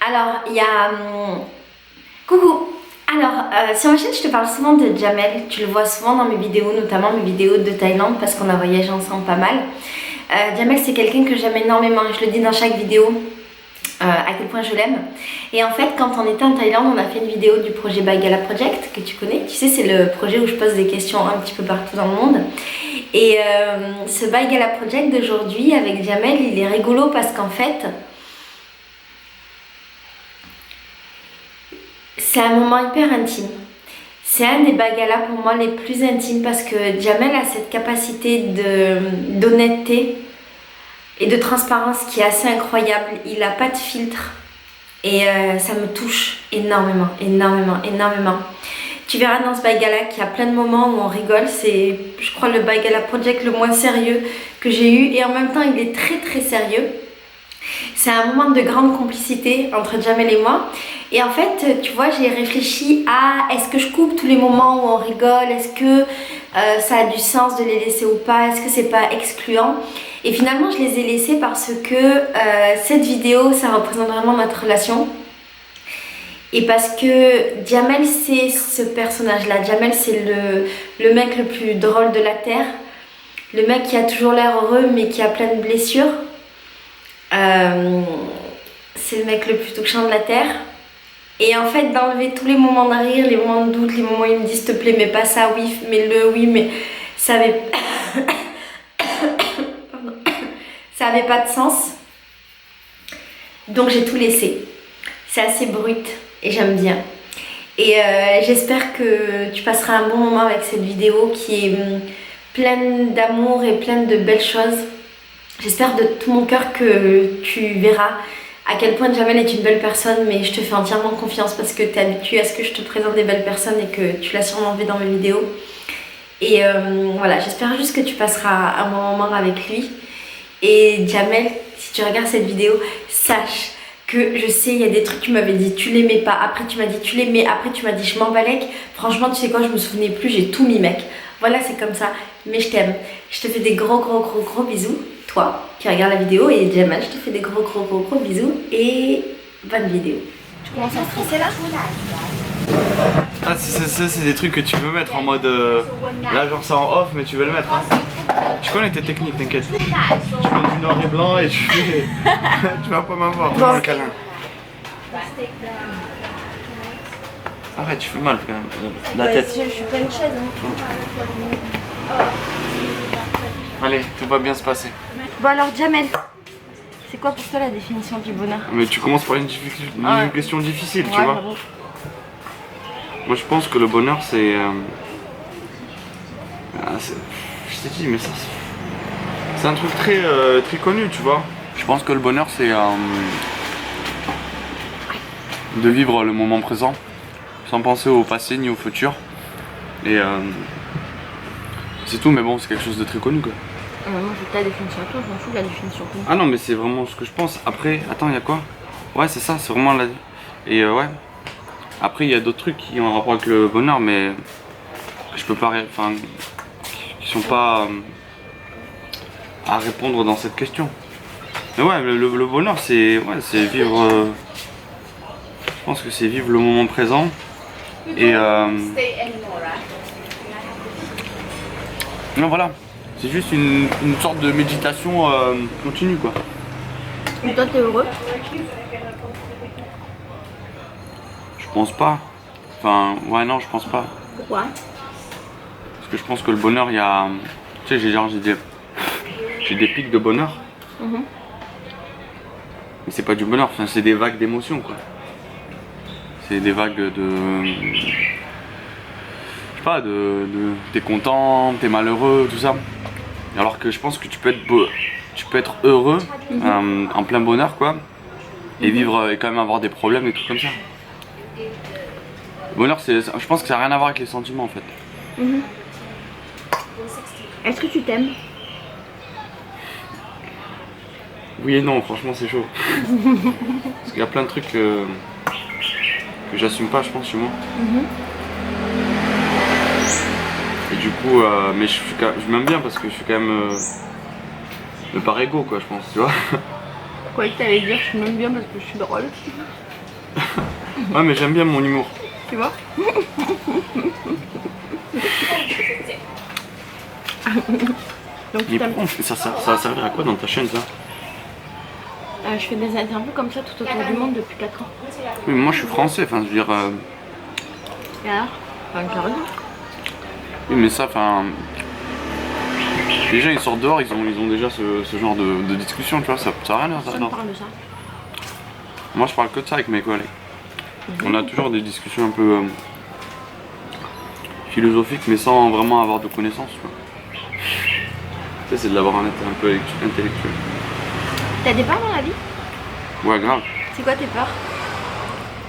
Alors, il y a... Coucou. Alors, sur ma chaîne, je te parle souvent de Jamel. Tu le vois souvent dans mes vidéos, notamment mes vidéos de Thaïlande, parce qu'on a voyagé ensemble pas mal. Jamel, c'est quelqu'un que j'aime énormément. Je le dis dans chaque vidéo, à quel point je l'aime. Et en fait, quand on était en Thaïlande, on a fait une vidéo du projet Baigala Project, que tu connais. Tu sais, c'est le projet où je pose des questions un petit peu partout dans le monde. Et ce Baigala Project d'aujourd'hui, avec Jamel, il est rigolo parce qu'en fait... c'est un moment hyper intime. C'est un des bagalas pour moi les plus intimes parce que Jamel a cette capacité d'honnêteté et de transparence qui est assez incroyable. Il n'a pas de filtre et ça me touche énormément, énormément, énormément. Tu verras dans ce bagala qu'il y a plein de moments où on rigole. C'est, je crois, le Baigala Project le moins sérieux que j'ai eu et en même temps il est très très sérieux. C'est un moment de grande complicité entre Jamel et moi. Et en fait, tu vois, j'ai réfléchi à est-ce que je coupe tous les moments où on rigole, est-ce que ça a du sens de les laisser ou pas, est-ce que c'est pas excluant. Et finalement, je les ai laissés parce que cette vidéo, ça représente vraiment notre relation. Et parce que Jamel, c'est ce personnage-là. Jamel, c'est le mec le plus drôle de la Terre. Le mec qui a toujours l'air heureux, mais qui a plein de blessures. C'est le mec le plus touchant de la Terre. Et en fait, d'enlever tous les moments de rire, les moments de doute, les moments où il me dit s'il te plaît, mais pas ça, oui, mais oui, mais ça avait... Pardon. Ça avait pas de sens. Donc j'ai tout laissé. C'est assez brut et j'aime bien. Et j'espère que tu passeras un bon moment avec cette vidéo qui est pleine d'amour et pleine de belles choses. J'espère de tout mon cœur que tu verras à quel point Jamel est une belle personne, mais je te fais entièrement confiance parce que tu es habituée à ce que je te présente des belles personnes et que tu l'as sûrement vu dans mes vidéos. Et voilà, j'espère juste que tu passeras un bon moment avec lui. Et Jamel, si tu regardes cette vidéo, sache que je sais, il y a des trucs que tu m'avais dit, tu l'aimais pas, après tu m'as dit tu l'aimais, après tu m'as dit je m'en balèque. Franchement, tu sais quoi, je me souvenais plus, j'ai tout mis mec. Voilà, c'est comme ça, mais je t'aime. Je te fais des gros bisous. Toi qui regarde la vidéo et Jamel, je te fais des gros bisous et bonne vidéo. Tu commences à stresser là? Ah c'est des trucs que tu veux mettre en mode là genre ça en off mais tu veux le mettre hein. Tu connais tes techniques, t'inquiète. Tu mets du noir et blanc et tu vas pas m'avoir dans le câlin. Arrête, tu fais mal quand même. La tête. Je suis pas une chaise hein. Allez, tout va bien se passer. Bon alors Jamel, c'est quoi pour toi la définition du bonheur? Mais tu commences par une question difficile, tu vois. Bon. Moi je pense que le bonheur c'est... je t'ai dit mais ça c'est un truc très, très connu, tu vois. Je pense que le bonheur c'est de vivre le moment présent sans penser au passé ni au futur. Et c'est tout, mais bon c'est quelque chose de très connu quoi. Moi je veux ta définition à toi, je m'en fous de la définition. Ah non mais c'est vraiment ce que je pense. Après, attends, il y a quoi? Ouais c'est ça, c'est vraiment la... Et ouais. Après il y a d'autres trucs qui ont un rapport avec le bonheur mais je peux pas... Enfin... qui sont pas à répondre dans cette question. Mais ouais, le bonheur c'est... Ouais, c'est vivre... je pense que c'est vivre le moment présent. Et non voilà. C'est juste une sorte de méditation continue quoi. Et toi t'es heureux? Je pense pas. Enfin, ouais non je pense pas. Pourquoi? Parce que je pense que le bonheur il y a... Tu sais j'ai des pics de bonheur. Mais c'est pas du bonheur, enfin, c'est des vagues d'émotions quoi. C'est des vagues de... Je sais pas, t'es content, t'es malheureux, tout ça. Alors que je pense que tu peux être heureux, en plein bonheur quoi, et vivre et quand même avoir des problèmes et tout comme ça. Le bonheur, je pense que ça n'a rien à voir avec les sentiments en fait. Est-ce que tu t'aimes? Oui et non, franchement c'est chaud. Parce qu'il y a plein de trucs que j'assume pas je pense chez moi. Et du coup, mais je m'aime bien parce que je suis quand même le par ego quoi je pense, tu vois. croyais que t'allais dire je m'aime bien parce que je suis drôle. Ouais, mais j'aime bien mon humour. Tu vois. Donc Mais pourquoi ça va servir à quoi dans ta chaîne ça? Je fais des interviews comme ça tout autour du monde depuis 4 ans. Oui, mais moi je suis français, enfin je veux dire. Et alors? Enfin, carrément. Oui, mais ça, enfin. Les gens ils sortent dehors, ils ont déjà ce genre de discussion, tu vois, ça a rien à Personne ne parle de ça. Moi je parle que de ça avec mes collègues. On a toujours des discussions un peu philosophiques, mais sans vraiment avoir de connaissances, tu vois. Tu sais, c'est de l'avoir un peu intellectuel. T'as des peurs dans la vie? Ouais, grave. C'est quoi tes peurs?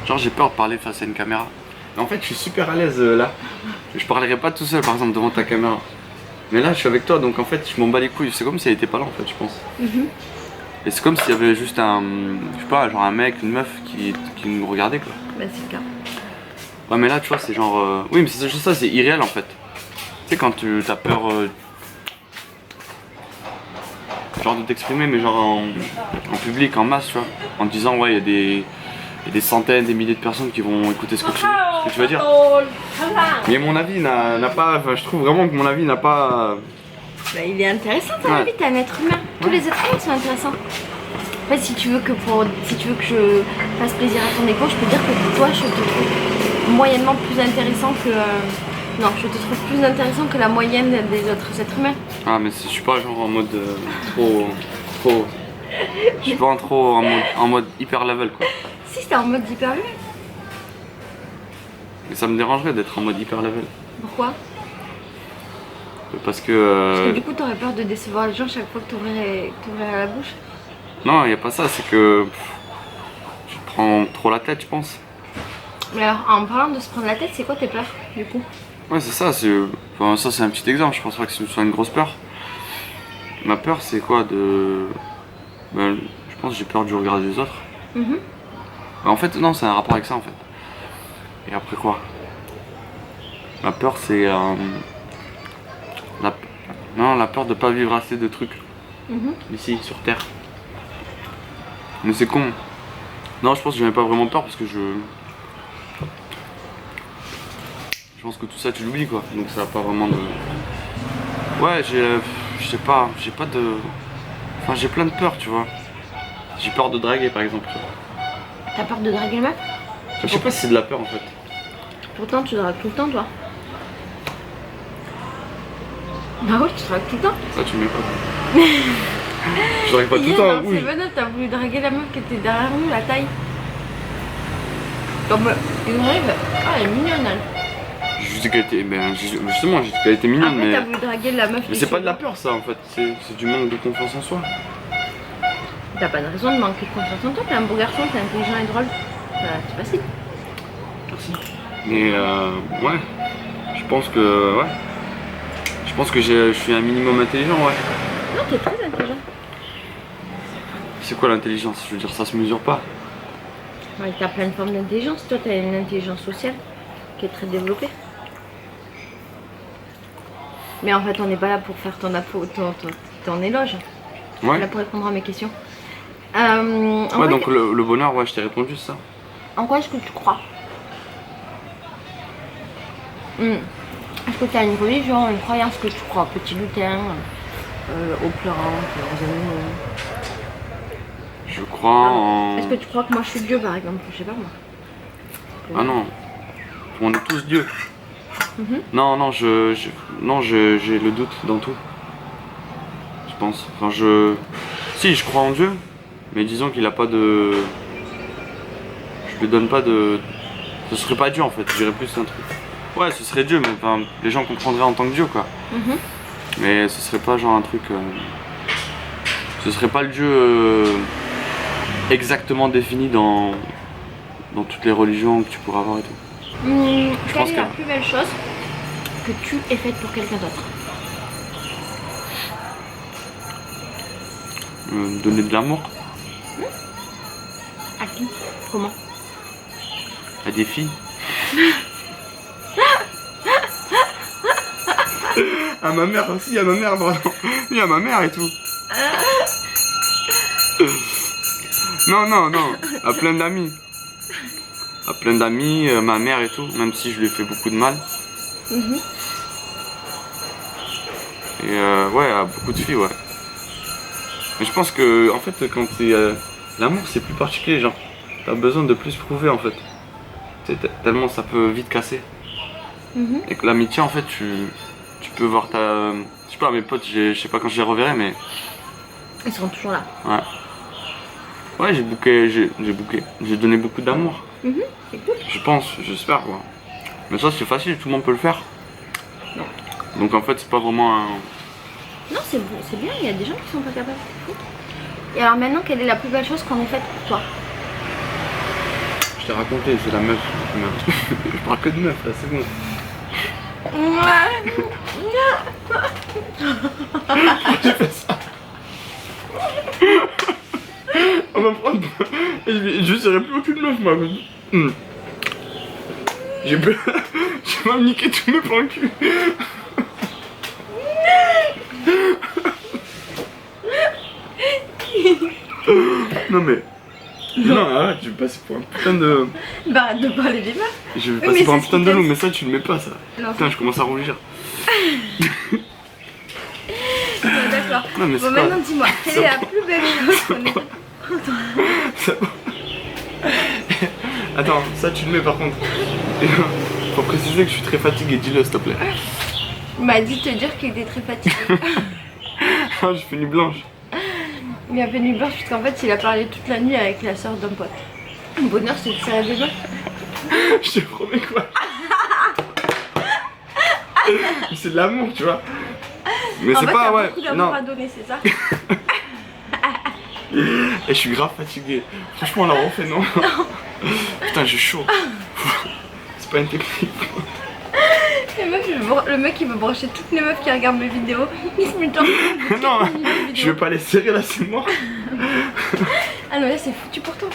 Genre j'ai peur de parler face à une caméra. En fait je suis super à l'aise là. Je parlerai pas tout seul par exemple devant ta caméra. Mais là je suis avec toi donc en fait je m'en bats les couilles. C'est comme si elle était pas là en fait je pense. Et c'est comme s'il y avait juste un, je sais pas, genre un mec, une meuf qui nous regardait quoi. Bah c'est le cas. Ouais mais là tu vois c'est genre, oui mais c'est juste ça, c'est irréel en fait. Tu sais quand tu as peur genre de t'exprimer mais genre en public, en masse tu vois. En te disant ouais il y a des centaines, des milliers de personnes qui vont écouter ce que tu vas dire. Mais mon avis n'a pas, enfin je trouve vraiment que mon avis n'a pas... Bah, il est intéressant ton avis, t'es un être humain. Tous les êtres humains sont intéressants. En fait si tu veux que je fasse plaisir à ton écho, je peux dire que toi je te trouve moyennement plus intéressant que... Non, je te trouve plus intéressant que la moyenne des autres êtres humains. Ah mais je suis pas genre en mode trop... Je suis pas trop en mode hyper level quoi. Si c'était en mode hyper level. Mais ça me dérangerait d'être en mode hyper level. Pourquoi? Parce que... Parce que du coup t'aurais peur de décevoir les gens chaque fois que t'ouvrirais la bouche. Non, y a pas ça, c'est que... je prends trop la tête je pense. Mais alors en parlant de se prendre la tête, c'est quoi tes peurs du coup? Ouais c'est ça, enfin, ça c'est un petit exemple, je pense pas que ce soit une grosse peur. Ma peur c'est quoi de... Ben, je pense que j'ai peur du regard des autres. En fait non, c'est un rapport avec ça en fait. Et après quoi? Ma peur c'est... la peur de pas vivre assez de trucs ici sur Terre. Mais c'est con. Non je pense que j'en ai pas vraiment peur parce que je pense que tout ça tu l'oublies quoi. Donc ça a pas vraiment de... Ouais je sais pas, j'ai pas de... Enfin j'ai plein de peurs tu vois. J'ai peur de draguer par exemple. T'as peur de draguer le mec? Je sais pas si c'est de la peur en fait. Pourtant tu dragues tout le temps toi. Bah oui, tu dragues tout le temps. Ça tu mets pas. Je drague pas tout le temps, oui. C'est bonheur, t'as voulu draguer la meuf qui était derrière nous, la taille. Comme une rêve. Ah elle est mignonne elle. Je dis qu'elle était... Ben, justement j'ai dit qu'elle était mignonne. Après Mais t'as voulu draguer la meuf. mais c'est pas de la peur ça en fait, c'est du manque de confiance en soi. T'as pas de raison de manquer de confiance en toi, t'es un beau garçon, t'es intelligent et drôle. C'est facile. Merci. Mais ouais, je pense que ouais. Je pense que je suis un minimum intelligent, ouais. Non, t'es très intelligent. C'est quoi l'intelligence? Je veux dire, ça se mesure pas. Ouais, t'as plein de formes d'intelligence. Toi, t'as une intelligence sociale qui est très développée. Mais en fait, on n'est pas là pour faire ton éloge. On est Ouais. là pour répondre à mes questions. Ouais, donc le bonheur, ouais, je t'ai répondu ça. En quoi est-ce que tu crois? Est-ce que tu as une religion, une croyance que tu crois? Petit lutin, aux plantes, aux animaux. Je crois en... Est-ce que tu crois que moi je suis Dieu par exemple? Je sais pas moi. Ah non. On est tous dieux. Non, non, non, j'ai le doute dans tout. Je pense. Enfin, si, je crois en Dieu, mais disons qu'il a pas de... Je lui donne pas de... Ce serait pas Dieu en fait, je dirais plus un truc. Ouais, ce serait Dieu, mais enfin, les gens comprendraient en tant que Dieu quoi. Mais ce serait pas genre un truc... Ce serait pas le Dieu exactement défini dans toutes les religions que tu pourras avoir et tout. Quelle est la plus belle chose que tu aies faite pour quelqu'un d'autre? Donner de l'amour À qui? Comment? à des filles. À ma mère aussi, à ma mère, pardon. Oui, à ma mère et tout. Non, à plein d'amis. À plein d'amis, ma mère et tout, même si je lui ai fait beaucoup de mal. Et ouais, à beaucoup de filles, ouais. Mais je pense que, en fait, quand t'es... l'amour, c'est plus particulier, genre. T'as besoin de plus prouver, en fait. Tu sais, tellement ça peut vite casser. Et que l'amitié, en fait, tu peux voir ta... je sais pas, mes potes, je sais pas quand je les reverrai, mais... Ils seront toujours là. Ouais. Ouais, j'ai donné beaucoup d'amour. C'est cool. Je pense, j'espère, quoi. Mais ça, c'est facile, tout le monde peut le faire. Non. Donc, en fait, c'est pas vraiment un... Non, c'est bien, il y a des gens qui sont pas capables. C'est fou. Et alors maintenant, quelle est la plus belle chose qu'on ait faite pour toi? Je t'ai raconté, c'est la meuf. Je parle que de meuf, là, c'est bon. J'ai fait ça. On va prendre... Je serai plus aucune meuf, moi. J'ai même niqué tous mes plans de cul. Non mais... Non, arrête, je vais passer pour un putain de... Bah arrête de parler des meufs. Je vais passer pour un putain de loup, mais ça tu le mets pas, ça. Non. Putain, je commence à rougir. D'accord. Non, mais bon, maintenant dis-moi, quelle est la plus belle chose qu'on ait faite? Attends, ça tu le mets par contre. Faut préciser que je suis très fatigué, dis-le s'il te plaît. Il m'a dit de te dire qu'il était très fatigué. Ah, j'ai fait nuit blanche. Il a fait nuit blanche parce qu'en fait il a parlé toute la nuit avec la soeur d'un pote. Le bonheur c'est de tirer des meufs. Je te promets quoi. C'est de l'amour, tu vois. Mais c'est pas, ouais. Beaucoup d'amour à donner, c'est ça? Et je suis grave fatigué. Franchement, on l'a refait, non? Putain, j'ai chaud. C'est pas une technique. Le mec il veut brancher toutes les meufs qui regardent mes vidéos. Il se met Non, je vais pas les serrer là, c'est mort. Ah non, là c'est foutu pour toi.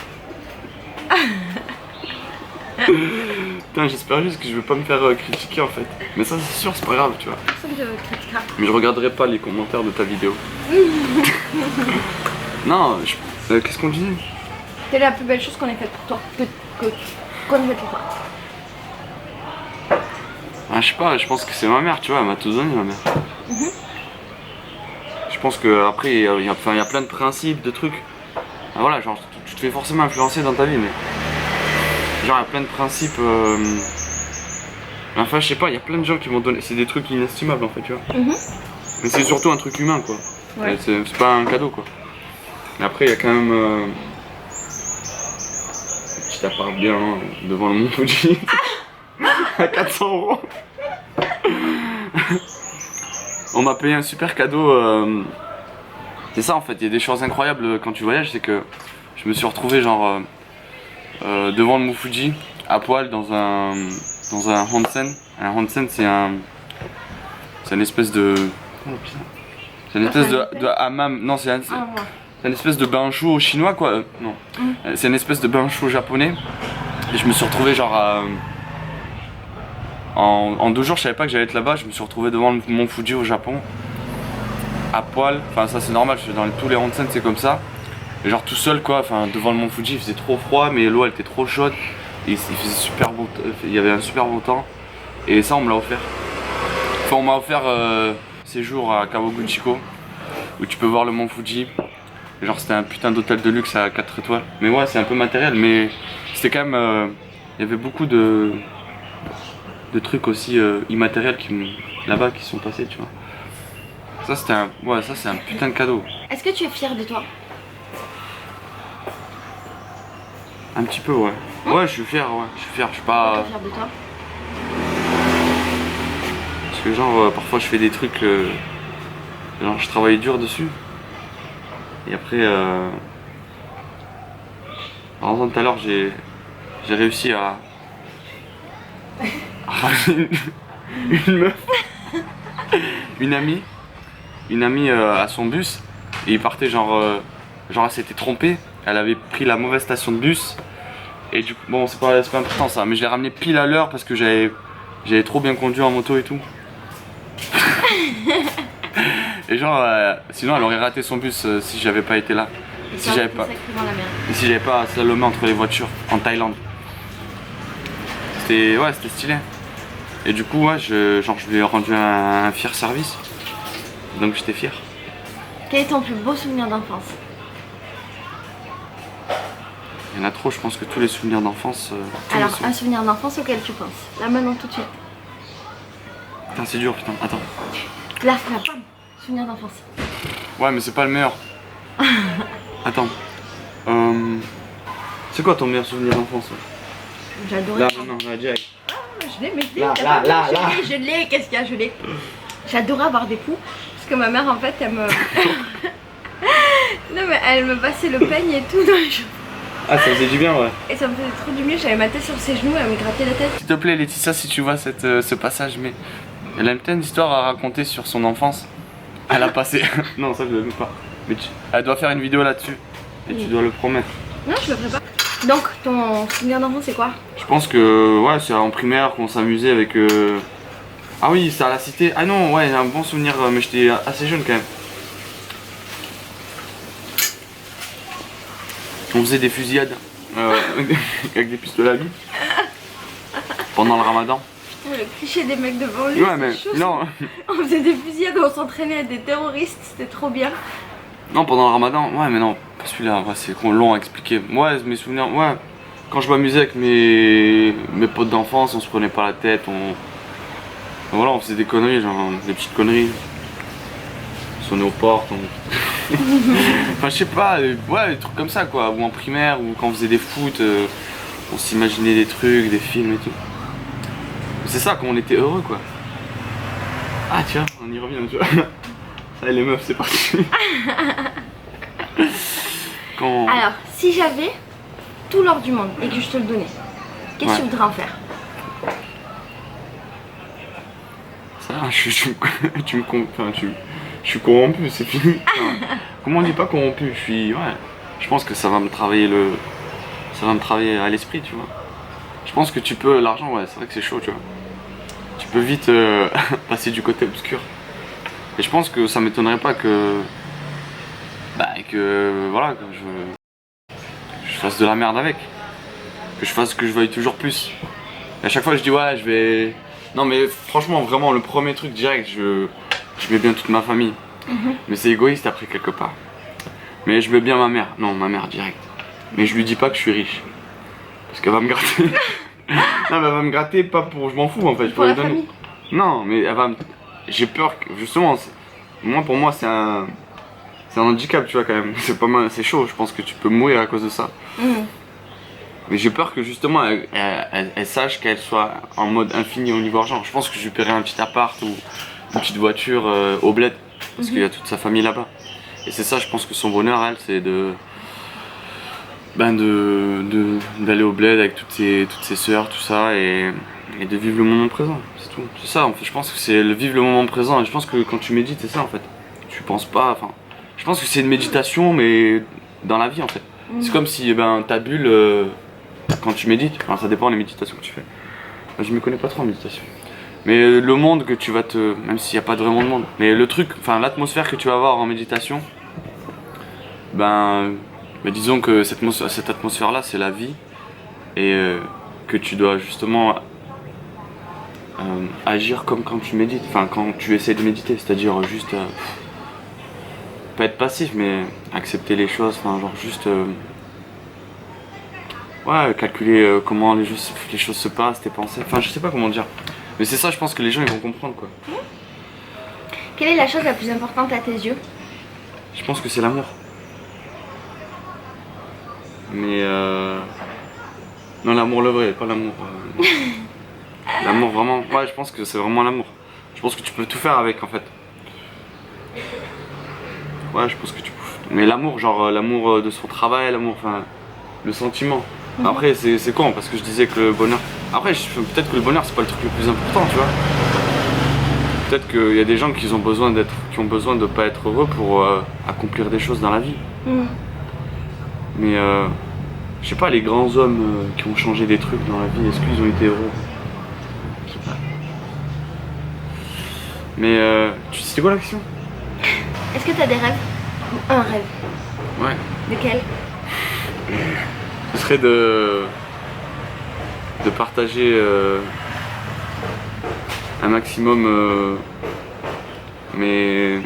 Putain, j'espère juste que je vais pas me faire critiquer en fait. Mais ça, c'est sûr, c'est pas grave, tu vois. Personne ne te critiquera. Mais je regarderai pas les commentaires de ta vidéo. Non, qu'est-ce qu'on disait? Quelle est la plus belle chose qu'on ait faite pour toi? Qu'on ait faite pour toi? Ah, je sais pas, je pense que c'est ma mère, tu vois, elle m'a tout donné, ma mère. Je pense que après, il y a plein de principes, de trucs. Ah, voilà, genre, tu te fais forcément influencer dans ta vie, mais... Genre, il y a plein de principes... Enfin, je sais pas, il y a plein de gens qui m'ont donné... C'est des trucs inestimables, en fait, tu vois. Mais c'est surtout un truc humain, quoi. Ouais. C'est pas un cadeau, quoi. Mais après, il y a quand même... Je t'apparte bien devant le Mont Fuji. À 400 €. On m'a payé un super cadeau. C'est ça en fait, il y a des choses incroyables quand tu voyages, c'est que je me suis retrouvé genre devant le Mont Fuji à poil dans un onsen. Un onsen c'est une espèce de... C'est une espèce de hammam. Non, c'est une espèce de bain chaud chinois quoi. Non. C'est une espèce de bain chaud japonais. Et je me suis retrouvé genre en 2 jours, je savais pas que j'allais être là-bas. Je me suis retrouvé devant le Mont Fuji au Japon, à poil. Enfin, ça c'est normal, dans tous les onsen c'est comme ça. Et genre tout seul quoi, enfin devant le Mont Fuji, il faisait trop froid, mais l'eau elle était trop chaude. Et il faisait super beau, il y avait un super beau temps. Et ça, on me l'a offert. Enfin, on m'a offert séjour à Kawaguchiko, où tu peux voir le Mont Fuji. Et genre, c'était un putain d'hôtel de luxe à 4 étoiles. Mais ouais, c'est un peu matériel, mais c'était quand même. Il y avait beaucoup de trucs aussi immatériels là-bas qui sont passés, tu vois. Ça c'était ça c'est un putain de cadeau. Est-ce que tu es fière de toi? Un petit peu, ouais. Ouais, je suis fier, ouais. Je suis fier, je suis pas... Tu es fière de toi? Parce que genre, parfois je fais des trucs... genre, je travaille dur dessus. Et après... Par exemple, tout à l'heure, j'ai réussi à ramener une meuf, une amie à son bus, et il partait genre elle s'était trompée, elle avait pris la mauvaise station de bus, et du coup, bon c'est pas important ça, mais je l'ai ramené pile à l'heure parce que j'avais trop bien conduit en moto et tout. Et genre, sinon elle aurait raté son bus si j'avais pas été là. Et si j'avais pas, sacrément la merde. et si j'avais pas à slalomer entre les voitures en Thaïlande. C'était stylé. Et du coup, ouais, je lui ai rendu un fier service. Donc j'étais fier. Quel est ton plus beau souvenir d'enfance? Il y en a trop, je pense que tous les souvenirs d'enfance. Alors, un souvenir d'enfance auquel tu penses? Là maintenant, tout de suite. Putain, c'est dur, putain, attends. Là, bam, souvenir d'enfance. Ouais, mais c'est pas le meilleur. Attends. C'est quoi ton meilleur souvenir d'enfance? J'adorais. Là, non, là, direct. Je l'ai, mais je l'ai. Là. Je l'ai, qu'est-ce qu'il y a, je l'ai. J'adorais avoir des poux. Parce que ma mère, en fait, elle me. Non, mais elle me passait le peigne et tout dans les cheveux. Ah, ça faisait du bien, ouais. Et ça me faisait trop du mieux, j'avais ma tête sur ses genoux, elle me grattait la tête. S'il te plaît, Laetitia, si tu vois ce passage, mais elle a plein d'histoires à raconter sur son enfance. Elle a passé. Non, ça je le veux pas. Mais elle doit faire une vidéo là-dessus. Et tu dois le promettre. Non, je le ferai pas. Donc, ton souvenir d'enfance, c'est quoi? Je pense que, ouais, c'est en primaire qu'on s'amusait avec. Ah oui, c'est à la cité. Ah non, ouais, j'ai un bon souvenir, mais j'étais assez jeune quand même. On faisait des fusillades avec des pistolets à billes pendant le ramadan. Le cliché des mecs devant lui. Ouais, mais chaud, non. On faisait des fusillades, on s'entraînait avec des terroristes, c'était trop bien. Non, pendant le ramadan, ouais, mais non, pas celui-là, ouais, c'est long à expliquer. Ouais, mes souvenirs, ouais, quand je m'amusais avec mes potes d'enfance, on se prenait pas la tête, voilà, on faisait des conneries, genre des petites conneries. On sonnait aux portes, enfin, je sais pas, ouais, des trucs comme ça, quoi, ou en primaire, ou quand on faisait des foot, on s'imaginait des trucs, des films et tout. C'est ça, quand on était heureux, quoi. Ah, tiens, on y revient, tu vois. Allez, les meufs, c'est parti. Alors, si j'avais tout l'or du monde et que je te le donnais, qu'est-ce que tu voudrais en faire? Ça, je suis corrompu, c'est fini. Comment on dit pas corrompu? Je pense que ça va me travailler à l'esprit, tu vois. Je pense que l'argent, ouais, c'est vrai que c'est chaud, tu vois. Tu peux vite passer du côté obscur. Et je pense que ça m'étonnerait pas que voilà, que je fasse de la merde avec. Que je fasse que je veuille toujours plus. Et à chaque fois je dis ouais, je vais. Non mais franchement, vraiment, le premier truc direct, je mets bien toute ma famille. Mais c'est égoïste après quelque part. Mais je mets bien ma mère. Non, ma mère direct. Mais je lui dis pas que je suis riche. Parce qu'elle va me gratter. Non mais elle va me gratter pas pour. Je m'en fous en fait. Je Pour pourrais la lui donner. famille. Non mais elle va me. J'ai peur que justement. Pour moi c'est un handicap, tu vois, quand même. C'est pas mal, c'est chaud, je pense que tu peux mourir à cause de ça. Mais j'ai peur que justement elle sache qu'elle soit en mode infini au niveau argent. Je pense que je lui paierai un petit appart ou une petite voiture au bled. Parce qu'il y a toute sa famille là-bas. Et c'est ça, je pense que son bonheur, elle, c'est d'aller au bled avec toutes ses sœurs, tout ça, et de vivre le moment présent, c'est tout. C'est ça, en fait, je pense que c'est le vivre le moment présent, et je pense que quand tu médites, c'est ça, en fait. Tu penses pas, enfin, je pense que c'est une méditation, mais dans la vie, en fait. C'est comme si, ta bulle, quand tu médites, enfin, ça dépend des méditations que tu fais. Je me connais pas trop en méditation. Mais le monde que tu vas même s'il n'y a pas vraiment de monde, mais le truc, enfin, l'atmosphère que tu vas avoir en méditation, mais disons que cette atmosphère-là, c'est la vie, et que tu dois justement agir comme quand tu médites, enfin quand tu essaies de méditer, c'est-à-dire juste pas être passif, mais accepter les choses, enfin genre juste ouais, calculer comment les choses se passent, tes pensées, enfin je sais pas comment dire, mais c'est ça, je pense que les gens ils vont comprendre, quoi. Quelle est la chose la plus importante à tes yeux? Je pense que c'est l'amour. Mais non, l'amour le vrai, pas l'amour. L'amour vraiment, ouais, je pense que c'est vraiment l'amour. Je pense que tu peux tout faire avec, en fait. Ouais, je pense que tu peux. Mais l'amour, genre l'amour de son travail, l'amour, enfin, le sentiment. Après, c'est con parce que je disais que le bonheur. Après, peut-être que le bonheur c'est pas le truc le plus important, tu vois. Peut-être qu'il y a des gens qui ont besoin de pas être heureux pour accomplir des choses dans la vie. Mais je sais pas, les grands hommes qui ont changé des trucs dans la vie, est-ce qu'ils ont été heureux? Je sais pas. Mais tu sais quoi la question? Est-ce que t'as des rêves? Ou un rêve? Ouais. Lequel? Ce serait de partager un maximum mais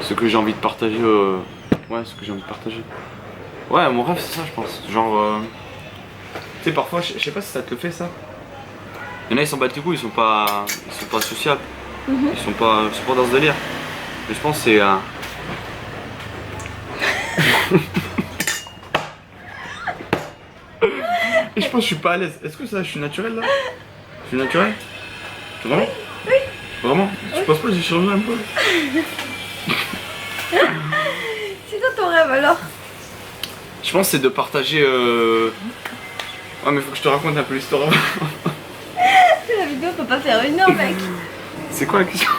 ce que j'ai envie de partager ouais, ce que j'ai envie de partager. Ouais, mon rêve c'est ça, je pense. Genre tu sais, parfois je sais pas si ça te le fait ça. Il y en a, ils s'en battent les couilles, ils sont pas sociables. Ils sont pas dans ce délire. Mais je pense que c'est et je pense que je suis pas à l'aise. Est-ce que ça, je suis naturel là? Je suis naturel? Vraiment? Oui. Vraiment? Tu penses pas que j'ai changé un peu? C'est quoi ton rêve alors? Je pense que c'est de partager Ouais, mais faut que je te raconte un peu l'histoire avant. La vidéo peut pas faire 1 heure, mec. C'est quoi la question?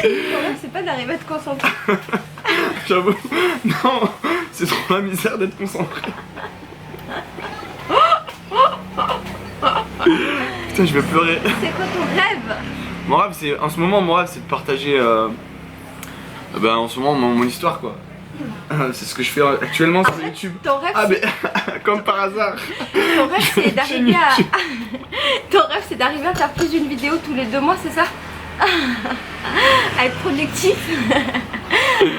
Ton rêve, c'est pas d'arriver à te concentrer. J'avoue. Non, c'est trop la misère d'être concentré. Putain, je vais pleurer. C'est quoi ton rêve? Mon rêve, c'est. En ce moment, mon rêve, c'est de partager. Ben, en ce moment, mon histoire, quoi. C'est ce que je fais actuellement sur YouTube. Ton rêve, Ah, mais comme par hasard. ton rêve c'est d'arriver à. Ton rêve, c'est d'arriver à faire plus d'une vidéo tous les 2 mois, c'est ça? À être productif.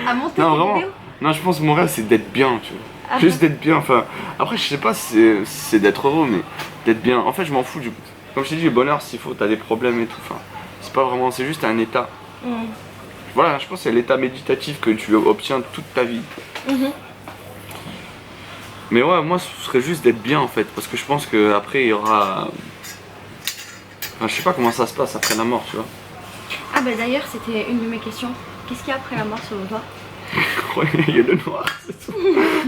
À monter Non, tes vraiment. vidéos. Non, je pense que mon rêve, c'est d'être bien, tu vois. Ah Juste d'être bien. Enfin, après, je sais pas si c'est d'être heureux, mais d'être bien. En fait, je m'en fous du. Comme je t'ai dit, le bonheur, s'il faut, t'as des problèmes et tout. Enfin, c'est pas vraiment. C'est juste un état. Voilà, je pense que c'est l'état méditatif que tu obtiens toute ta vie. Mais ouais, moi, ce serait juste d'être bien en fait. Parce que je pense qu'après, il y aura. Enfin, je sais pas comment ça se passe après la mort, tu vois. Ah, bah d'ailleurs, c'était une de mes questions. Qu'est-ce qu'il y a après la mort selon toi? Il y a le noir, c'est tout.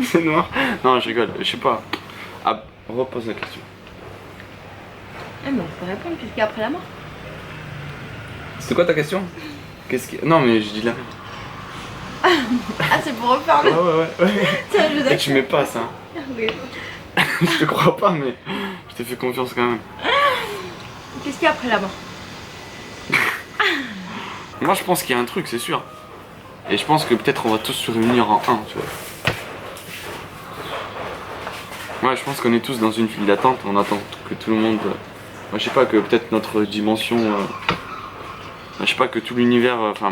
C'est noir. Non, je rigole, je sais pas. Ah, repose la question. Ah, mais on peut répondre. Qu'est-ce qu'il y a après la mort? C'était quoi ta question? Qu'est-ce qui. Non, mais je dis la même. Ah, c'est pour refaire le. Ouais. Tiens, je Et tu mets pas ça. Oui. Je te crois pas, mais je te fais confiance quand même. Qu'est-ce qu'il y a après la mort? Moi, je pense qu'il y a un truc, c'est sûr. Et je pense que peut-être on va tous se réunir en un, tu vois. Ouais, je pense qu'on est tous dans une file d'attente. On attend que tout le monde. Moi, je sais pas, que peut-être notre dimension. Je sais pas, que tout l'univers. Enfin,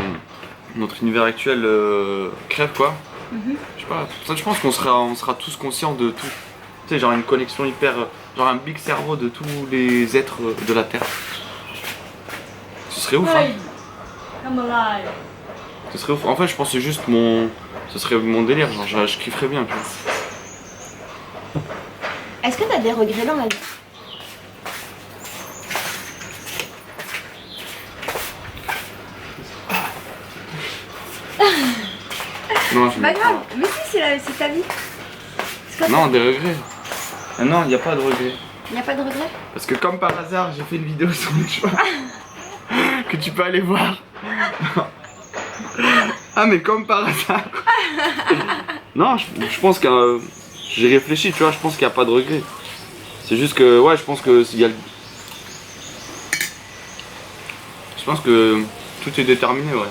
notre univers actuel crève, quoi. Je sais pas. Ça, je pense qu'on sera tous conscients de tout. Tu sais, genre une connexion hyper. Genre un big cerveau de tous les êtres de la Terre. Ce serait ouf, hein. Come alive. Ce serait ouf. En fait, je pense que c'est juste mon. Ce serait mon délire. Genre, je kifferais bien, tu vois. Est-ce que t'as des regrets dans la vie? Non, je Pas mets grave, mais si, c'est ta vie. pas. Non, des regrets. Ah non, il n'y a pas de regrets. Il n'y a pas de regrets? Parce que comme par hasard, j'ai fait une vidéo sur le choix. Que tu peux aller voir. Ah, mais comme par hasard. Non, je pense que j'ai réfléchi, tu vois, je pense qu'il n'y a pas de regret. C'est juste que, ouais, je pense que s'il y a. Je pense que tout est déterminé, ouais.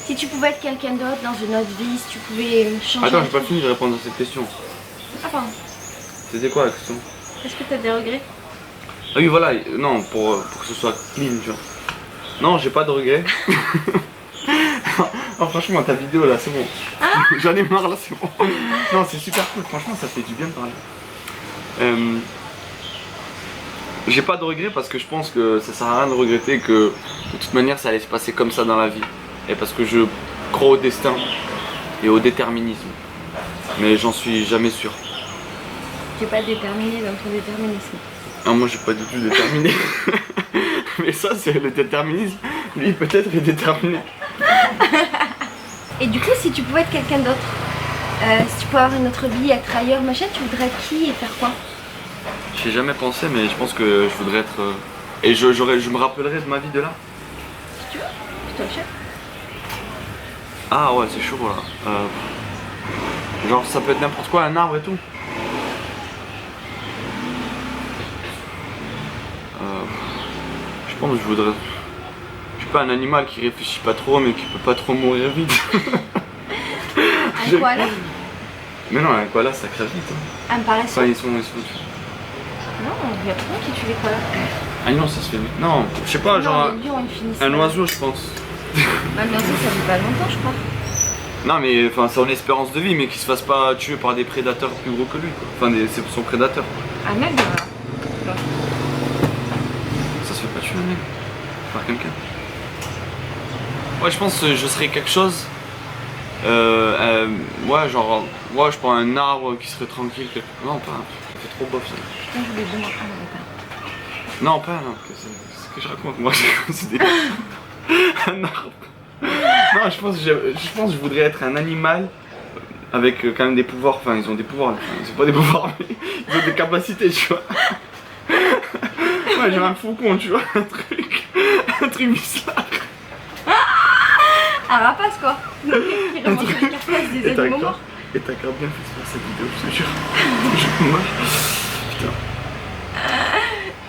Si tu pouvais être quelqu'un d'autre dans une autre vie, si tu pouvais changer. Attends, un j'ai pas truc. fini de répondre à cette question. Ah, pardon. C'était quoi la question? Est-ce que t'as des regrets? Ah oui, voilà, non, pour que ce soit clean, tu vois. Non, j'ai pas de regrets. Oh, franchement, ta vidéo là, c'est bon. J'en ai marre là, c'est bon. Non, c'est super cool, franchement, ça fait du bien de parler. J'ai pas de regrets parce que je pense que ça sert à rien de regretter, que de toute manière ça allait se passer comme ça dans la vie. Et parce que je crois au destin et au déterminisme. Mais j'en suis jamais sûr. Tu es pas déterminé dans ton déterminisme. Ah, moi j'ai pas du tout déterminé. Mais ça c'est le déterminisme. Lui peut-être est déterminé. Et du coup, si tu pouvais être quelqu'un d'autre, si tu pouvais avoir une autre vie, être ailleurs, machin, tu voudrais être qui et faire quoi? J'ai jamais pensé, mais je pense que je voudrais être. Et je me rappellerai de ma vie de là. Si tu veux, c'est toi le chef. Ah ouais, c'est chaud là. Genre ça peut être n'importe quoi, un arbre et tout. Je pense que je voudrais. Je sais pas, un animal qui réfléchit pas trop mais qui peut pas trop mourir vite. Un koala? Mais non, un koala ça crève vite. Un paresseux? Enfin, ils sont... Non, il y a trop de gens qui tuent les koalas. Ah non, ça se fait vite. Non, je sais pas, Non, genre les lions, ils finissent un mal. oiseau je pense. Un oiseau, ça vit pas longtemps, je crois. Non mais enfin c'est en espérance de vie mais qu'il se fasse pas tuer par des prédateurs plus gros que lui quoi. Enfin c'est son prédateur. Un aigle, Ça se fait pas tuer un aigle par quelqu'un. Ouais je pense que je serais quelque chose. Ouais genre ouais je prends un arbre qui serait tranquille. Non pas, ça fait trop bof ça. putain, je voulais demander. Ah non, d'accord. Non pas non, c'est ce que je raconte moi c'est des... un arbre. Non je pense que je voudrais être un animal avec quand même des pouvoirs, enfin ils ont des pouvoirs, enfin, ils ont pas des pouvoirs mais ils ont des capacités tu vois. Ouais j'ai un faucon tu vois, un truc bizarre. Un rapace quoi. Qui remonte les carcasses des animaux morts. Et t'as grave bien fait de faire cette vidéo, je te jure. Je moche. Putain.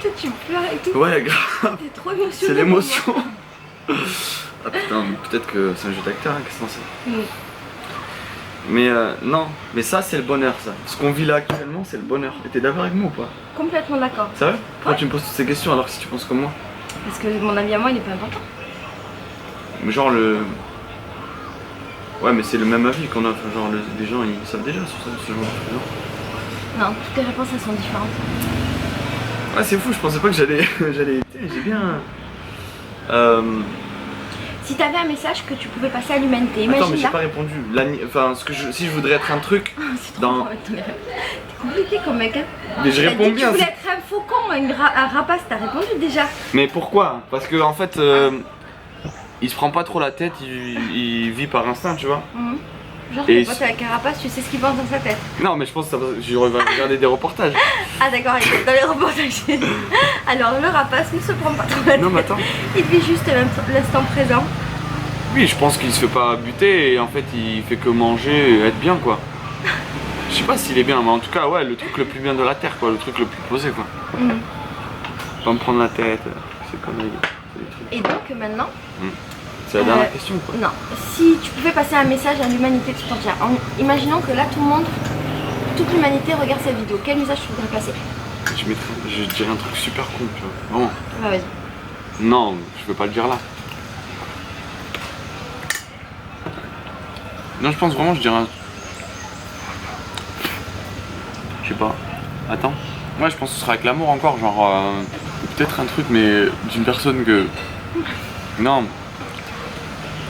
Toi tu pleures et tout. Ouais grave. T'es trop émotionnel. C'est l'émotion. Ah putain, mais peut-être que c'est un jeu d'acteur, hein, qu'est-ce que c'est? Mais non, mais ça c'est le bonheur ça. Ce qu'on vit là actuellement c'est le bonheur. Et t'es d'accord avec moi ou pas? Complètement d'accord. Sérieux? Pourquoi Ouais. tu me poses toutes ces questions alors que si tu penses comme moi? Parce que mon avis à moi il est pas important. Mais genre le... Ouais mais c'est le même avis qu'on a, enfin, genre les gens ils savent déjà sur ça, ce genre de truc. Non, toutes les réponses elles sont différentes. Ouais c'est fou, je pensais pas que j'allais... J'ai bien... Si t'avais un message que tu pouvais passer à l'humanité, Attends mais imagine j'ai là. pas répondu. Enfin si je voudrais être un truc... C'est trop dans... fort avec ton rêve. T'es compliqué comme mec hein. Mais je T'as réponds dit que bien. tu voulais être un faucon, un rapace, t'as répondu déjà. Mais pourquoi? Parce que en fait... il se prend pas trop la tête, il vit par instinct tu vois. Genre Et tes potes avec un rapace, tu sais ce qu'il pense dans sa tête. Non mais je pense que je vais regarder des reportages. Ah d'accord, dans les reportages. Alors le rapace ne se prend pas trop la tête. Non mais attends. Il vit juste l'instant présent. Oui je pense qu'il se fait pas buter et en fait il fait que manger et être bien quoi. Je sais pas s'il est bien mais en tout cas ouais le truc le plus bien de la terre quoi, le truc le plus posé quoi. Pas me prendre la tête, c'est comme Et donc maintenant, c'est la dernière question quoi. non, si tu pouvais passer un message à l'humanité tout entière, imaginons que là tout le monde, toute l'humanité regarde cette vidéo, quel message tu voudrais passer? Je dirais un truc super con tu vois, vraiment. Bah vas-y. Non, je peux pas le dire là. Non je pense vraiment je dirais un... Je sais pas. Attends. Ouais je pense que ce sera avec l'amour encore, genre peut-être un truc mais d'une personne que... Non.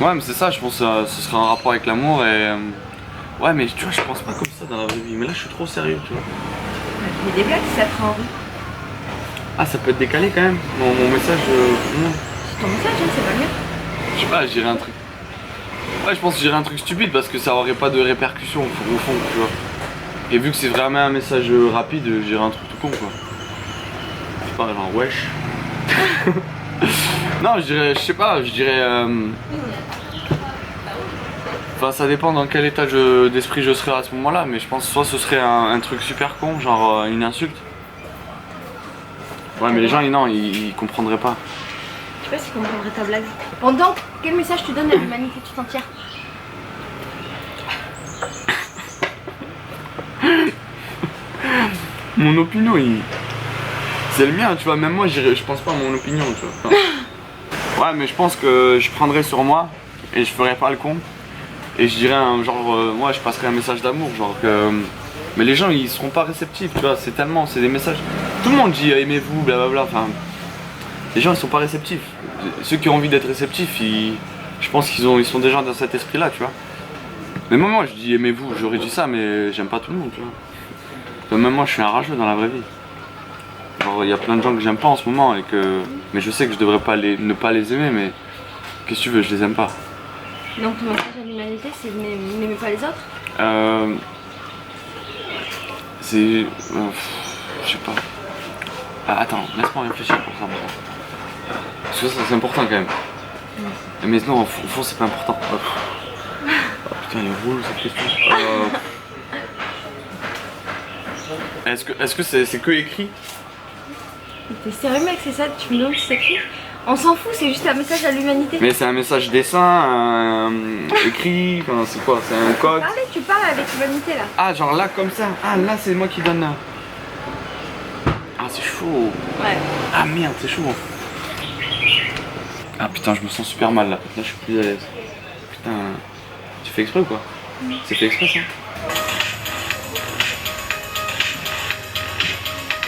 Ouais mais c'est ça, je pense que ce sera un rapport avec l'amour et... Ouais mais tu vois je pense pas comme ça dans la vraie vie, mais là je suis trop sérieux tu vois. Il y a des blagues si ça te rend envie. Ah ça peut être décalé quand même, mon message... C'est ton message hein, c'est pas mieux. Je sais pas, je dirais un truc... Ouais je pense que je dirais un truc stupide parce que ça aurait pas de répercussions au fond tu vois. Et vu que c'est vraiment un message rapide, je dirais un truc tout con quoi. Je sais pas, genre wesh. Non je dirais, je sais pas, je dirais... Enfin ça dépend dans quel état d'esprit je serais à ce moment là, mais je pense soit ce serait un truc super con, genre une insulte. Ouais mais les gens ils comprendraient pas. Je sais pas si tu comprendrais ta blague. Bon donc, quel message tu donnes à l'humanité tout entière? Mon opinion c'est le mien tu vois, même moi je pense pas à mon opinion tu vois. Ouais mais je pense que je prendrais sur moi et je ferais pas le con. Et je dirais un genre, moi je passerais un message d'amour, genre que... Mais les gens ils seront pas réceptifs, tu vois, c'est des messages... Tout le monde dit aimez-vous, blablabla, enfin... Les gens ils sont pas réceptifs. Ceux qui ont envie d'être réceptifs, je pense qu'ils sont déjà dans cet esprit-là, tu vois. Mais même moi je dis aimez-vous, j'aurais dit ça, mais j'aime pas tout le monde, tu vois. Enfin, même moi je suis un rageux dans la vraie vie. Genre il y a plein de gens que j'aime pas en ce moment, et que... Mais je sais que je devrais pas ne pas les aimer, mais... Qu'est-ce que tu veux, je les aime pas. Donc ton message à l'humanité c'est n'aimez pas les autres? C'est... je sais pas. Ah, attends, laisse-moi réfléchir pour ça. Parce que ça c'est important quand même. Mais non, au fond c'est pas important. Oh, putain, il est relou cette question. Est-ce que c'est que écrit? T'es sérieux mec, c'est ça? Tu me demandes si c'est écrit? On s'en fout, c'est juste un message à l'humanité. Mais c'est un message dessin, écrit, enfin, c'est quoi? C'est un code? Tu parles avec l'humanité là. Ah, genre là, comme ça. Ah, là, c'est moi qui donne là. Ah, c'est chaud. Ouais. Ah, merde, c'est chaud. Ah, putain, je me sens super mal là. Là, je suis plus à l'aise. Putain, tu fais exprès ou quoi? C'est fait exprès ça?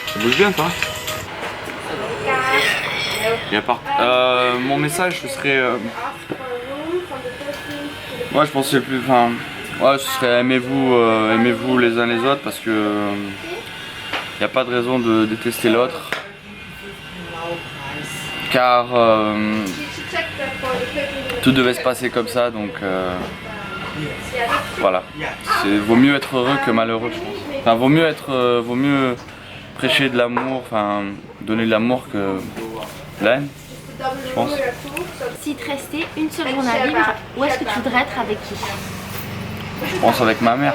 Ça bouge bien, toi? Et à part, mon message ce serait ouais, je pense que c'est le plus, enfin ouais, ce serait aimez-vous les uns les autres, parce que y a pas de raison de détester l'autre, car tout devait se passer comme ça, donc voilà, vaut mieux être heureux que malheureux, je pense. Enfin, vaut mieux prêcher de l'amour, enfin donner de l'amour que la haine, je pense. S'il te restait une seule journée à vivre, où est-ce que tu voudrais être, avec qui? Je pense avec ma mère.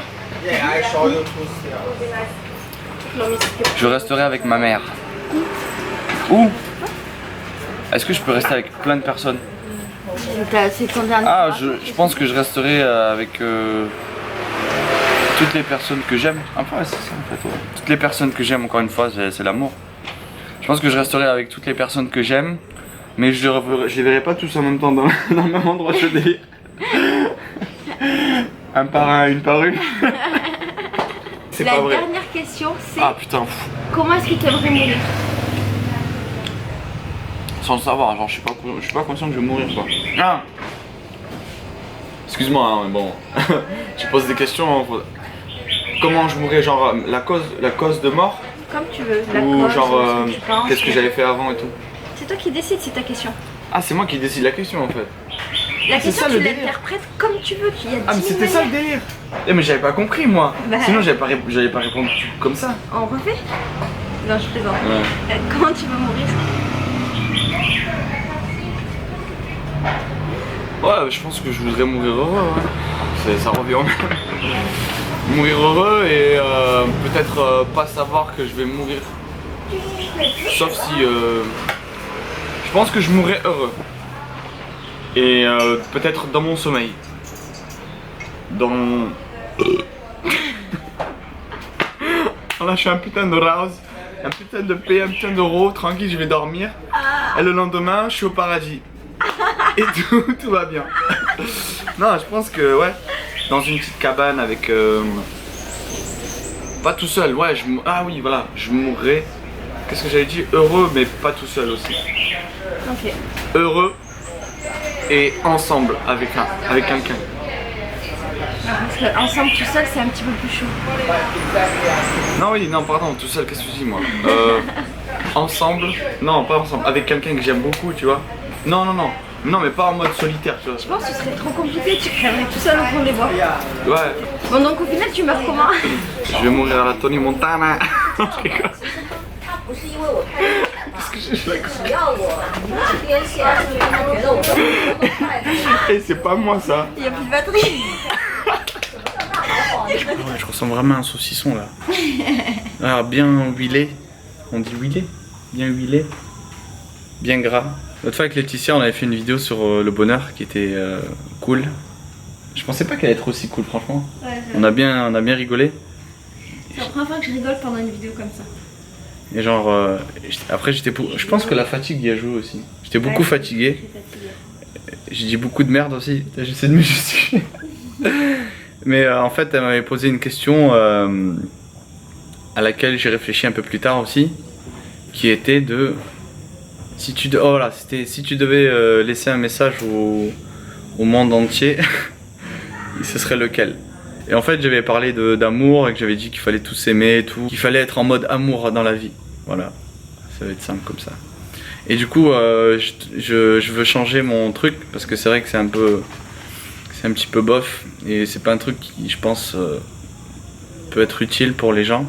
Je resterai avec ma mère. Où? Est-ce que je peux rester avec plein de personnes? C'est ton dernier. Ah, je pense que je resterai avec toutes les personnes que j'aime. Enfin, c'est ça en fait. Ouais. Toutes les personnes que j'aime, encore une fois, c'est l'amour. Je pense que je resterai avec toutes les personnes que j'aime, mais je les verrai pas tous en même temps dans le même endroit, je délire. Un par un, une par une. C'est pas vrai. La dernière question, c'est ah putain. Comment est-ce que tu aimerais mourir? Sans le savoir, genre je suis pas conscient que je vais mourir quoi. Ah. Excuse-moi, hein, mais bon. Tu poses des questions. Hein, comment je mourrais, genre la cause de mort? Comme tu veux, la ou cause, genre ce qu'est-ce que j'avais fait avant et tout. C'est toi qui décides, c'est ta question. Ah, c'est moi qui décide la question en fait. La question, tu l'interprètes comme tu veux. Ah, mais c'était ça le délire. Eh, mais j'avais pas compris moi. Bah. Sinon j'avais pas répondu comme ça. On refait? Non, je plaisante. Ouais. Comment tu veux mourir? Ouais, je pense que je voudrais mourir heureux. Ouais. Ça revient au même. Mourir heureux et peut-être pas savoir que je vais mourir. Sauf si je pense que je mourrais heureux. Et peut-être dans mon sommeil. Dans... Là je suis un putain de rose, un putain de paix, un putain d'euro, tranquille, je vais dormir. Et le lendemain je suis au paradis. Et tout va bien. Non, je pense que ouais, dans une petite cabane avec... pas tout seul, ouais, ah oui voilà, je mourrais. Qu'est-ce que j'avais dit? Heureux mais pas tout seul aussi. Ok. Heureux et ensemble avec quelqu'un. Parce que ensemble tout seul c'est un petit peu plus chaud. Non oui, non pardon, tout seul, qu'est-ce que tu dis moi? Ensemble, non pas ensemble, avec quelqu'un que j'aime beaucoup, tu vois. Non, mais pas en mode solitaire, tu vois. Je pense que ce serait trop compliqué, tu crèverais tout seul au fond des bois. Ouais. Bon donc au final tu meurs comment? Je vais mourir à la Tony Montana. Parce que je la Et c'est pas moi ça. Il y a plus de batterie. Ouais, je ressemble vraiment à un saucisson là. Alors bien huilé. On dit huilé? Bien huilé. Bien gras. L'autre fois avec Laetitia on avait fait une vidéo sur le bonheur qui était cool. Je pensais pas qu'elle allait être aussi cool franchement. Ouais, on a bien rigolé. c'est la première fois que je rigole pendant une vidéo comme ça. Et genre après je pense que la fatigue y a joué aussi. J'étais beaucoup fatigué. J'ai dit beaucoup de merde aussi. J'essaie de me justifier. Mais en fait elle m'avait posé une question à laquelle j'ai réfléchi un peu plus tard aussi, qui était de si tu devais laisser un message au monde entier, ce serait lequel? Et en fait j'avais parlé d'amour et que j'avais dit qu'il fallait tous s'aimer et tout, qu'il fallait être en mode amour dans la vie. Voilà, ça va être simple comme ça. Et du coup je veux changer mon truc parce que c'est vrai que c'est un petit peu bof et c'est pas un truc qui je pense peut être utile pour les gens.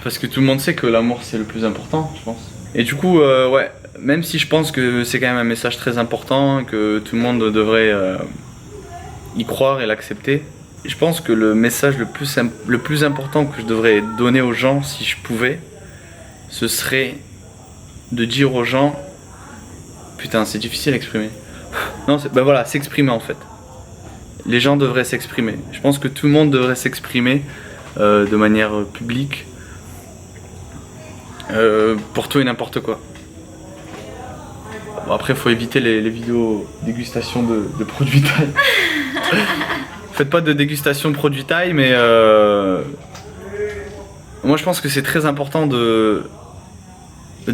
Parce que tout le monde sait que l'amour c'est le plus important, je pense. Et du coup ouais, même si je pense que c'est quand même un message très important, que tout le monde devrait y croire et l'accepter, je pense que le message le plus important que je devrais donner aux gens si je pouvais, ce serait de dire aux gens, putain c'est difficile à exprimer. Non, ben voilà, s'exprimer en fait. Les gens devraient s'exprimer. Je pense que tout le monde devrait s'exprimer de manière publique pour tout et n'importe quoi. Bon, après, il faut éviter les vidéos dégustation de produits taille. Faites pas de dégustation de produits taille, mais moi je pense que c'est très important de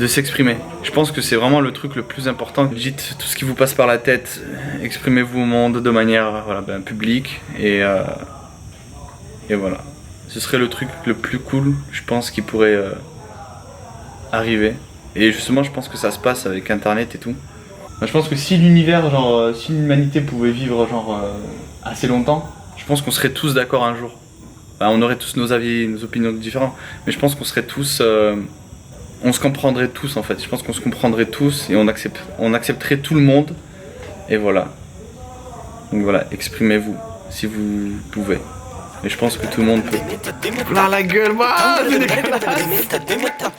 s'exprimer. Je pense que c'est vraiment le truc le plus important. Dites tout ce qui vous passe par la tête, exprimez-vous au monde de manière voilà, publique et voilà. Ce serait le truc le plus cool, je pense, qui pourrait arriver. Et justement, je pense que ça se passe avec Internet et tout. Je pense que si l'univers, genre, si l'humanité pouvait vivre genre assez longtemps, je pense qu'on serait tous d'accord un jour. Enfin, on aurait tous nos avis, nos opinions différents, mais je pense qu'on serait tous, on se comprendrait tous en fait. Je pense qu'on se comprendrait tous et on accepterait tout le monde. Et voilà. Donc voilà, exprimez-vous si vous pouvez. Et je pense que tout le monde peut. Là la gueule, c'est dégueulasse.